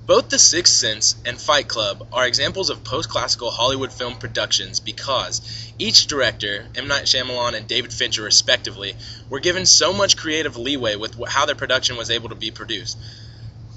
Both The Sixth Sense and Fight Club are examples of post-classical Hollywood film productions because each director, M. Night Shyamalan and David Fincher respectively, were given so much creative leeway with how their production was able to be produced.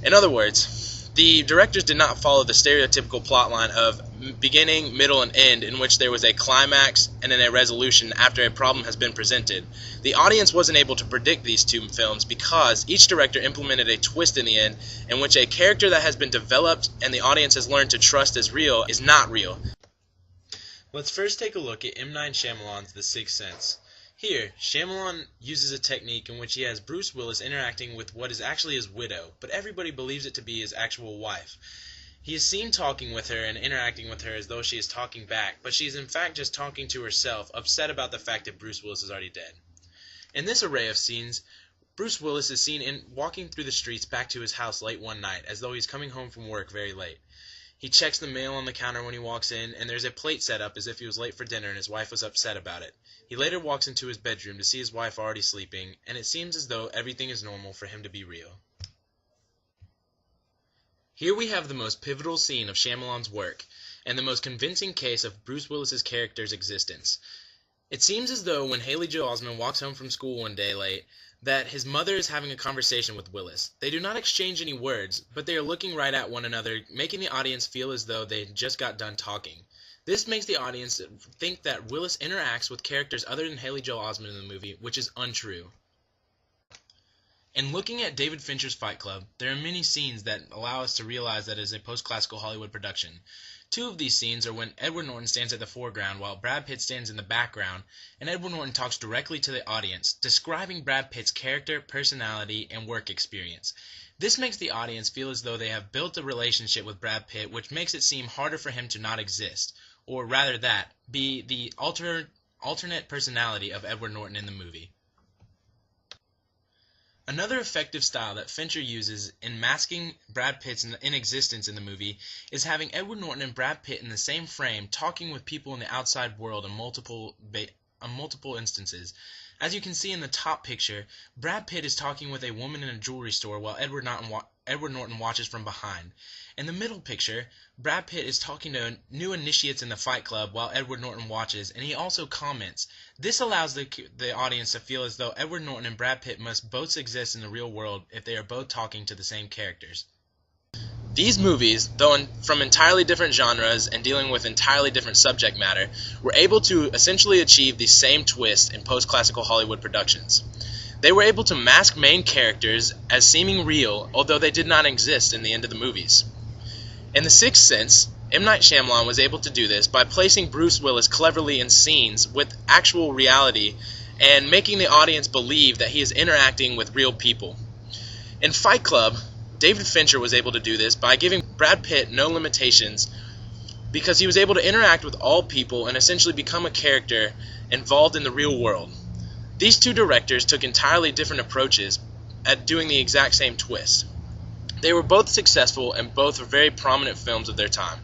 In other words, the directors did not follow the stereotypical plotline of beginning, middle, and end in which there was a climax and then a resolution after a problem has been presented. The audience wasn't able to predict these two films because each director implemented a twist in the end in which a character that has been developed and the audience has learned to trust as real is not real. Let's first take a look at M. Night Shyamalan's The Sixth Sense. Here, Shyamalan uses a technique in which he has Bruce Willis interacting with what is actually his widow, but everybody believes it to be his actual wife. He is seen talking with her and interacting with her as though she is talking back, but she is in fact just talking to herself, upset about the fact that Bruce Willis is already dead. In this array of scenes, Bruce Willis is seen walking through the streets back to his house late one night, as though he's coming home from work very late. He checks the mail on the counter when he walks in, and there's a plate set up as if he was late for dinner and his wife was upset about it. He later walks into his bedroom to see his wife already sleeping, and it seems as though everything is normal for him to be real. Here we have the most pivotal scene of Shyamalan's work, and the most convincing case of Bruce Willis's character's existence. It seems as though when Haley Joel Osment walks home from school one day late, that his mother is having a conversation with Willis. They do not exchange any words, but they are looking right at one another, making the audience feel as though they just got done talking. This makes the audience think that Willis interacts with characters other than Haley Joel Osment in the movie, which is untrue. In looking at David Fincher's Fight Club, there are many scenes that allow us to realize that it is a post-classical Hollywood production. Two of these scenes are when Edward Norton stands at the foreground while Brad Pitt stands in the background, and Edward Norton talks directly to the audience, describing Brad Pitt's character, personality, and work experience. This makes the audience feel as though they have built a relationship with Brad Pitt, which makes it seem harder for him to not exist, or rather that, be the alternate personality of Edward Norton in the movie. Another effective style that Fincher uses in masking Brad Pitt's inexistence in the movie is having Edward Norton and Brad Pitt in the same frame talking with people in the outside world on multiple instances. As you can see in the top picture, Brad Pitt is talking with a woman in a jewelry store while Edward Norton watches from behind. In the middle picture, Brad Pitt is talking to new initiates in the Fight Club while Edward Norton watches, and he also comments. This allows the audience to feel as though Edward Norton and Brad Pitt must both exist in the real world if they are both talking to the same characters. These movies, though from entirely different genres and dealing with entirely different subject matter, were able to essentially achieve the same twist in post-classical Hollywood productions. They were able to mask main characters as seeming real, although they did not exist in the end of the movies. In The Sixth Sense, M. Night Shyamalan was able to do this by placing Bruce Willis cleverly in scenes with actual reality and making the audience believe that he is interacting with real people. In Fight Club, David Fincher was able to do this by giving Brad Pitt no limitations because he was able to interact with all people and essentially become a character involved in the real world. These two directors took entirely different approaches at doing the exact same twist. They were both successful and both were very prominent films of their time.